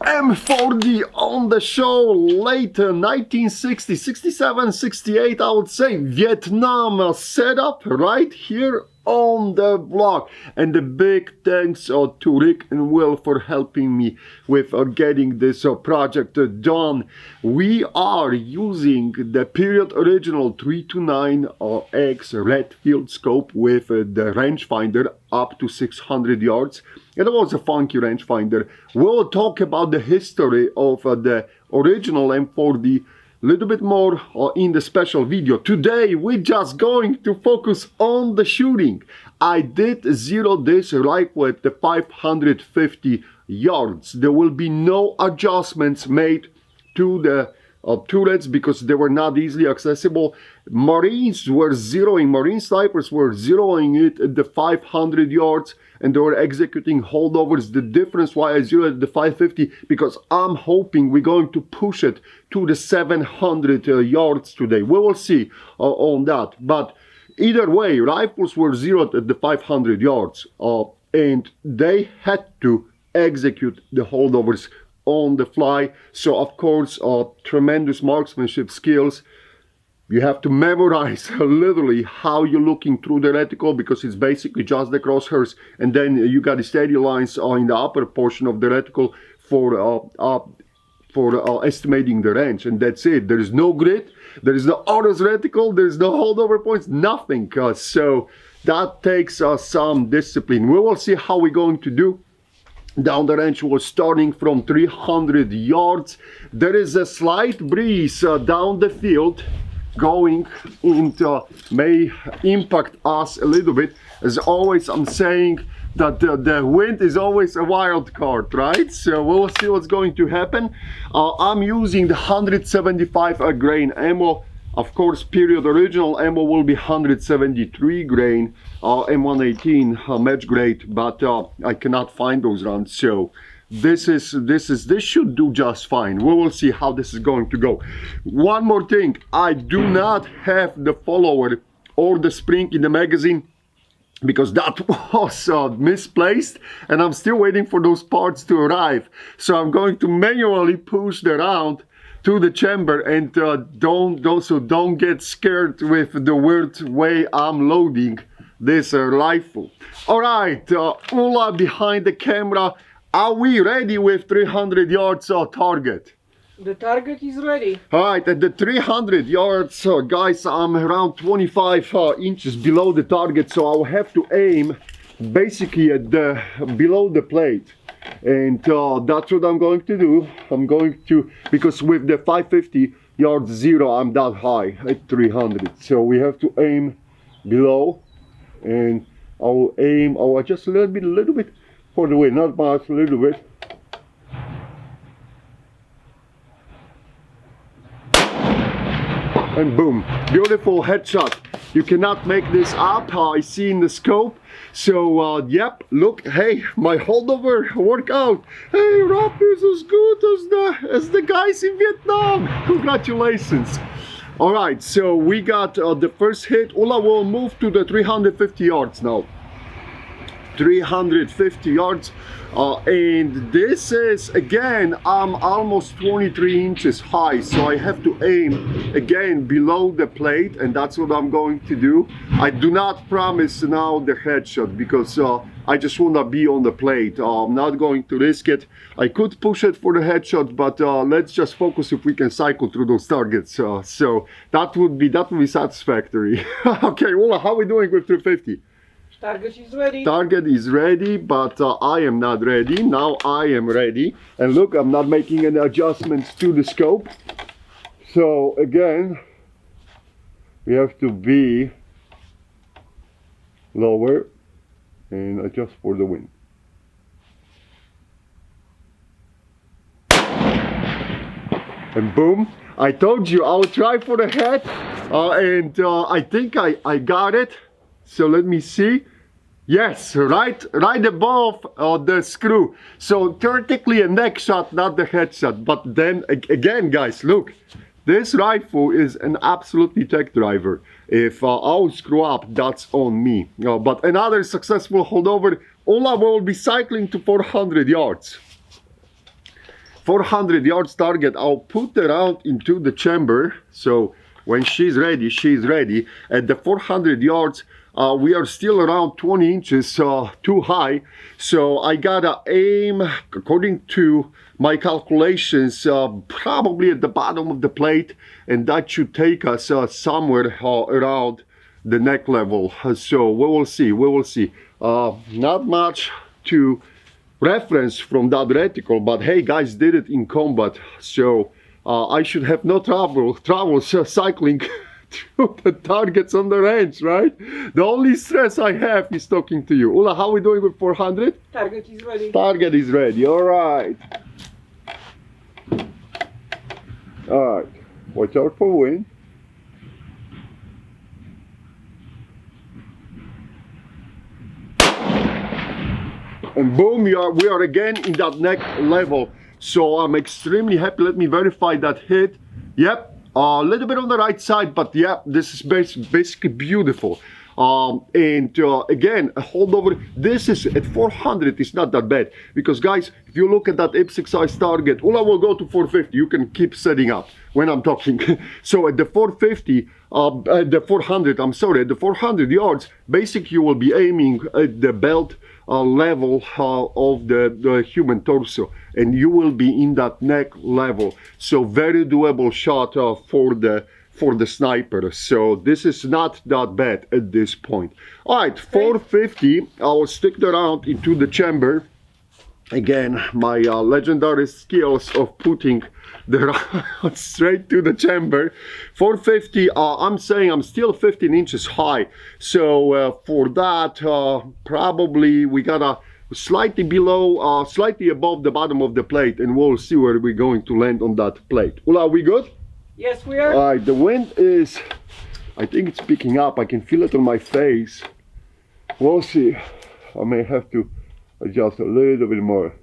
M40 on the show, late 1960, 67, 68, I would say, Vietnam setup right here on the block. And the big thanks to Rick and Will for helping me with getting this project done. We are using the period original 329X red field scope with the rangefinder up to 600 yards. It was a funky rangefinder. We'll talk about the history of the original M40 a little bit more in the special video. Today we're just going to focus on the shooting. I did zero this rifle at the 550 yards. There will be no adjustments made to the turrets because they were not easily accessible. Marines were zeroing, Marine snipers were zeroing it at the 500 yards and they were executing holdovers. The difference why I zeroed at the 550, because I'm hoping we're going to push it to the 700 yards today. We will see on that. But either way, rifles were zeroed at the 500 yards and they had to execute the holdovers on the fly. So of course tremendous marksmanship skills. You have to memorize literally how you're looking through the reticle, because it's basically just the crosshairs, and then you got the steady lines in the upper portion of the reticle for estimating the range, and that's it. There is no grid, there is no autos reticle, there is no holdover points, nothing. So that takes some discipline. We will see how we're going to do. Down the range, we're starting from 300 yards. There is a slight breeze down the field going into, may impact us a little bit. As always, I'm saying that the wind is always a wild card, right? So we'll see what's going to happen. I'm using the 175 grain ammo. Of course, period original ammo will be 173 grain M118 match grade, but I cannot find those rounds. So this should do just fine. We will see how this is going to go. One more thing, I do not have the follower or the spring in the magazine because that was misplaced, and I'm still waiting for those parts to arrive. So I'm going to manually push the round to the chamber, and don't get scared with the weird way I'm loading this rifle. All right, Ula behind the camera. Are we ready with 300 yards target? The target is ready. All right, at the 300 yards, guys, I'm around 25 inches below the target, so I'll have to aim basically at the below the plate. And that's what I'm going to do. I'm going to, because with the 550 yards zero, I'm that high at 300. So we have to aim below, and I'll aim, I'll adjust a little bit for the way, not much, a little bit. And boom, beautiful headshot. You cannot make this up. I see in the scope. So yep, look, hey, my holdover workout. Hey, Rob is as good as the guys in Vietnam. Congratulations. All right, so we got the first hit. Ula will move to the 350 yards now. 350 yards, and this is, again, I'm almost 23 inches high, so I have to aim again below the plate, and that's what I'm going to do. I do not promise now the headshot because I just want to be on the plate. I'm not going to risk it. I could push it for the headshot, but let's just focus if we can cycle through those targets. So that would be satisfactory. Okay, Ula, how are we doing with 350? Target is ready. Target is ready, but I am not ready. Now I am ready. And look, I'm not making any adjustments to the scope. So again, we have to be lower and adjust for the wind. And boom, I told you I'll try for the head, and I think I got it. So let me see. Yes, right above the screw. So theoretically a neck shot, not the head shot. But then again, guys, look, this rifle is an absolutely tech driver. If I'll screw up, that's on me. But another successful holdover. Ula will be cycling to 400 yards. 400 yards target. I'll put the round into the chamber. So when she's ready, she's ready. At the 400 yards, we are still around 20 inches too high. So I gotta aim, according to my calculations, probably at the bottom of the plate, and that should take us somewhere around the neck level. So we will see, we will see. Not much to reference from that reticle, but hey, guys did it in combat, so I should have no trouble cycling to the targets on the range, right? The only stress I have is talking to you. Ula, how are we doing with 400? Target is ready. Target is ready. All right. All right. Watch out for wind. And boom, we are again in that neck level. So I'm extremely happy. Let me verify that hit. Yep, a little bit on the right side, but yeah, this is basically beautiful. And again, a holdover. This is at 400. It's not that bad because, guys, if you look at that IPSC size target, Ula will go to 450. You can keep setting up when I'm talking. So at the 450, at the 400, I'm sorry, at the 400 yards, basically you will be aiming at the belt level of the human torso, and you will be in that neck level. So very doable shot for the sniper. So this is not that bad at this point. All right, 450. I will stick the round into the chamber. Again, my legendary skills of putting the round straight to the chamber. 450. I'm saying I'm still 15 inches high. So for that, probably we gotta slightly below, slightly above the bottom of the plate, and we'll see where we're going to land on that plate. Ula, are we good? Yes, we are. All right, the wind is, I think it's picking up. I can feel it on my face. We'll see. I may have to adjust a little bit more.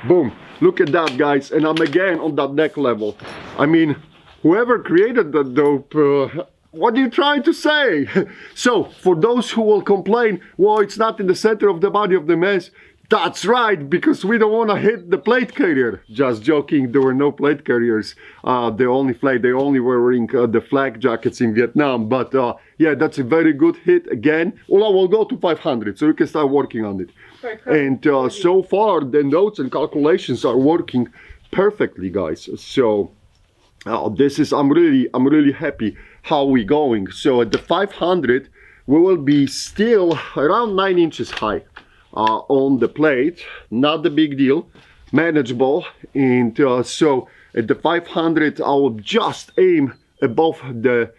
Boom, look at that, guys, and I'm again on that neck level. I mean, whoever created that dope, what are you trying to say? So, for those who will complain, well, it's not in the center of the body of the mess, that's right, because we don't want to hit the plate carrier. Just joking, there were no plate carriers. They only wearing the flag jackets in Vietnam. But yeah, that's a very good hit again. Ula will go to 500, so you can start working on it. And so far, the notes and calculations are working perfectly, guys. So this is, I'm really happy how we going. So at the 500, we will be still around 9 inches high. On the plate, not a big deal, manageable. And so at the 500, I will just aim above the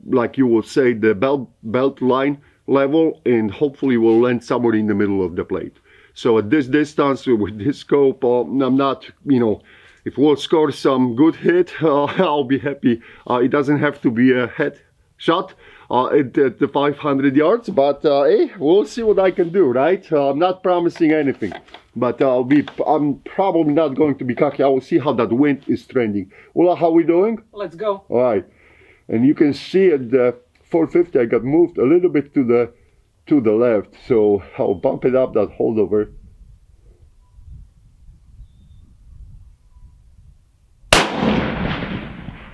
like you would say, the belt line level, and hopefully we'll land somewhere in the middle of the plate. So at this distance with this scope, I'm not, you know, if we'll score some good hit, I'll be happy. It doesn't have to be a head shot at the 500 yards, but hey, we'll see what I can do, right? I'm not promising anything, but I'm probably not going to be cocky. I will see how that wind is trending. Ula, how we doing? Let's go. All right, and you can see at the 450 I got moved a little bit to the left, so I'll bump it up that holdover.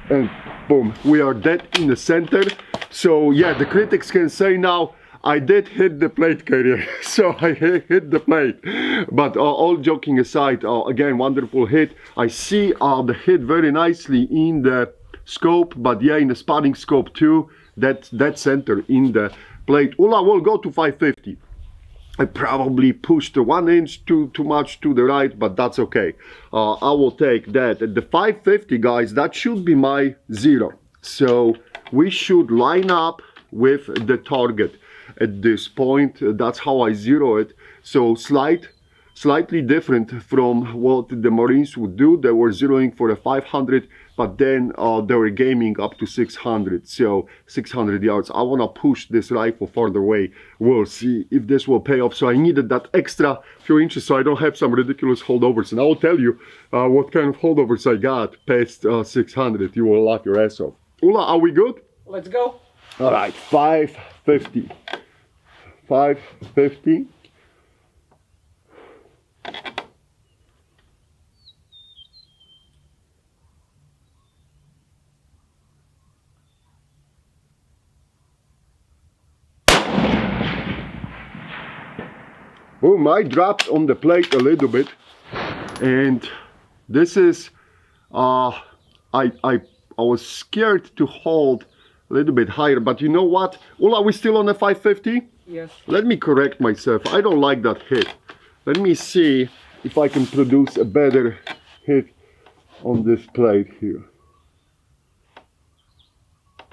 And boom, we are dead in the center. So yeah, the critics can say now, I did hit the plate carrier, so I hit the plate. But all joking aside, again, wonderful hit. I see the hit very nicely in the scope, but yeah, in the spotting scope too, that center in the plate. Ula will go to 550. I probably pushed 1 inch too much to the right, but that's okay. I will take that. At the 550, guys, that should be my zero. So we should line up with the target at this point. That's how I zero it. So slightly different from what the Marines would do. They were zeroing for a 500, but then they were gaming up to 600. So 600 yards. I want to push this rifle further away. We'll see if this will pay off. So I needed that extra few inches so I don't have some ridiculous holdovers. And I will tell you what kind of holdovers I got past 600. You will laugh your ass off. Ula, are we good? Let's go. All right, 550. 550. Boom, I dropped on the plate a little bit, and this is I was scared to hold a little bit higher, but you know what? Ula, are we still on the 550? Yes. Let me correct myself. I don't like that hit. Let me see if I can produce a better hit on this plate here.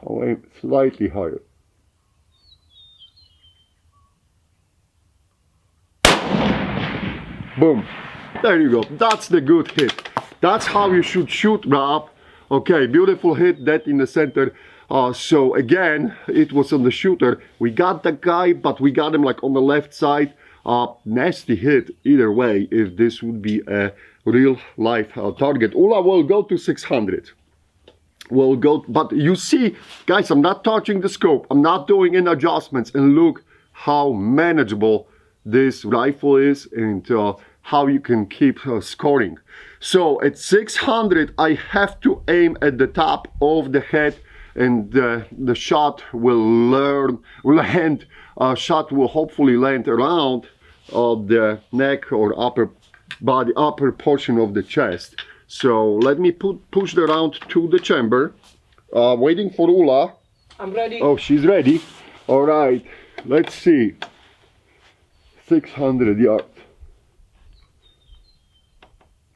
I'll aim slightly higher. Boom. There you go. That's the good hit. That's how you should shoot, Rob. Okay, beautiful hit, that in the center. So again, it was on the shooter. We got the guy, but we got him like on the left side. Nasty hit either way, if this would be a real life target. Ula will go to 600. We'll go, but you see, guys, I'm not touching the scope. I'm not doing any adjustments. And look how manageable this rifle is, and how you can keep scoring. So at 600, I have to aim at the top of the head, and the shot will land. Shot will hopefully land around the neck or upper body, upper portion of the chest. So let me push the round to the chamber. Waiting for Ula. I'm ready. Oh, she's ready. All right, let's see. 600 yards.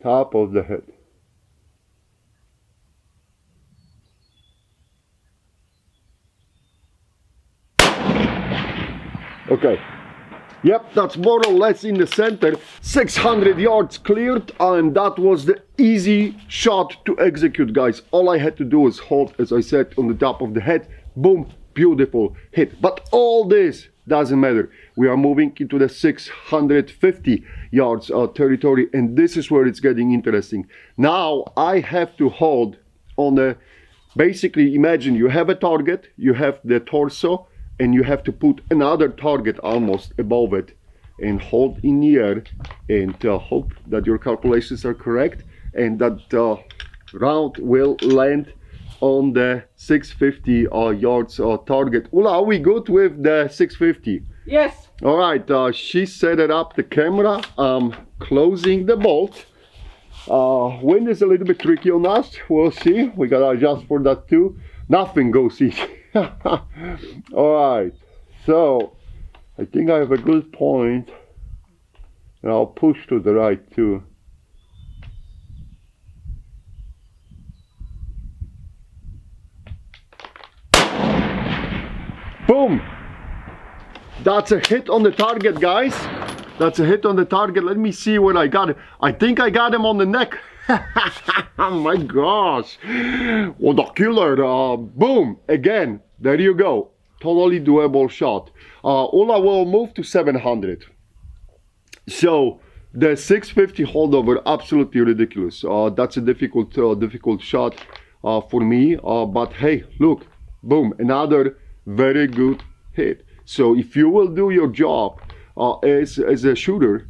Top of the head. Okay. Yep, that's more or less in the center. 600 yards cleared, and that was the easy shot to execute, guys. All I had to do was hold, as I said, on the top of the head. Boom, beautiful hit. But all this doesn't matter. We are moving into the 650 yards territory, and this is where it's getting interesting. Now I have to hold on a, basically imagine you have a target, you have the torso, and you have to put another target almost above it and hold in the air, and hope that your calculations are correct and that round will land on the 650 yards target. Ula, are we good with the 650? Yes. All right, she set it up the camera. Closing the bolt. Wind is a little bit tricky on us. We'll see. We gotta adjust for that too. Nothing goes easy. All right, so I think I have a good point, and I'll push to the right too. Boom! That's a hit on the target, guys. That's a hit on the target. Let me see what I got. I think I got him on the neck. Oh my gosh. What a killer. Boom. Again, there you go. Totally doable shot. Ula will move to 700. So the 650 holdover, absolutely ridiculous. That's a difficult shot for me. But hey, look. Boom. Another very good hit. So if you will do your job as a shooter,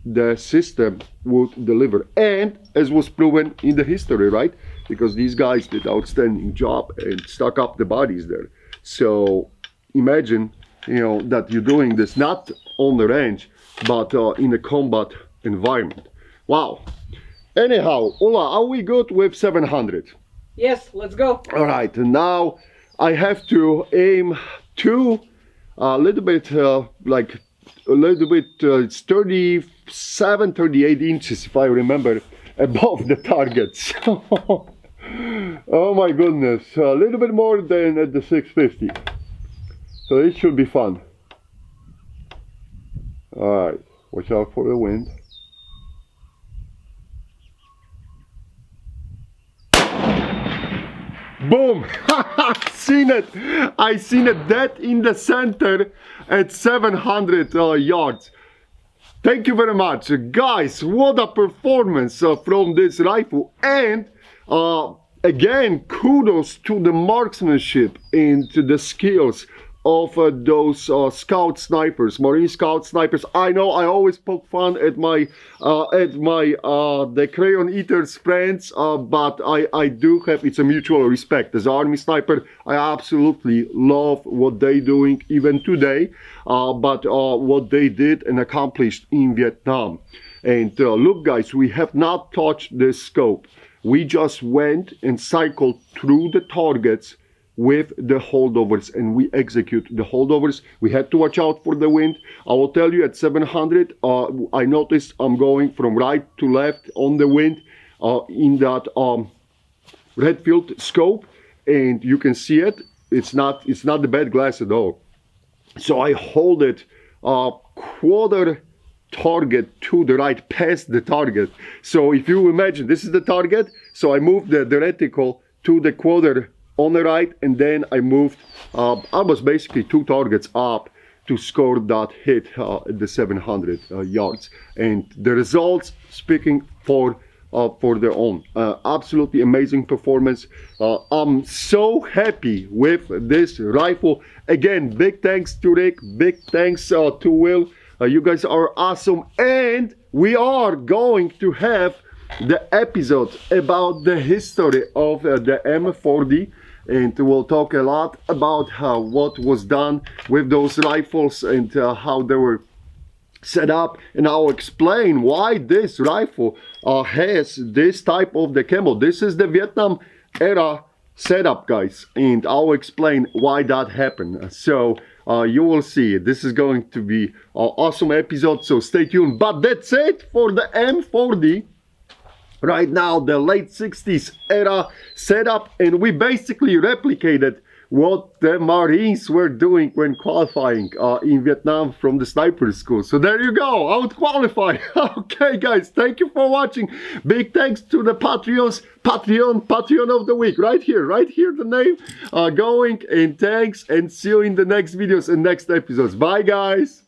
the system would deliver. And as was proven in the history, right? Because these guys did outstanding job and stuck up the bodies there. So imagine, you know, that you're doing this not on the range, but in a combat environment. Wow. Anyhow, Ula, are we good with 700? Yes, let's go. All right, and now I have to aim to a little bit it's 37, 38 inches, if I remember, above the targets. Oh my goodness, a little bit more than at the 650. So it should be fun. All right, watch out for the wind. Boom! Seen it! I seen it dead in the center at 700 yards. Thank you very much, guys. What a performance from this rifle. And again, kudos to the marksmanship and to the skills of those scout snipers, Marine scout snipers. I know I always poke fun at my the crayon eaters friends, but I do have, it's a mutual respect. As Army sniper, I absolutely love what they doing even today, but what they did and accomplished in Vietnam. And look guys, we have not touched this scope. We just went and cycled through the targets with the holdovers, and we execute the holdovers. We had to watch out for the wind. I will tell you, at 700, I noticed I'm going from right to left on the wind in that red field scope, and you can see it. It's not the bad glass at all. So I hold it quarter target to the right, past the target. So if you imagine, this is the target, so I moved the reticle to the quarter on the right, and then I moved almost basically 2 targets up to score that hit at the 700 yards. And the results speaking for their own. Absolutely amazing performance. I'm so happy with this rifle. Again, big thanks to Rick, big thanks to Will. You guys are awesome, and we are going to have the episode about the history of the M40, and we'll talk a lot about what was done with those rifles and how they were set up, and I'll explain why this rifle has this type of the camo. This is the Vietnam era setup, guys, and I'll explain why that happened. So you will see, this is going to be an awesome episode, so stay tuned. But that's it for the M40. Right now, the late 60s era setup, and we basically replicated what the Marines were doing when qualifying in Vietnam from the sniper school. So there you go, out qualify. Okay guys, thank you for watching. Big thanks to the Patreons, Patreon of the week, right here the name going, and thanks, and see you in the next videos and next episodes. Bye guys.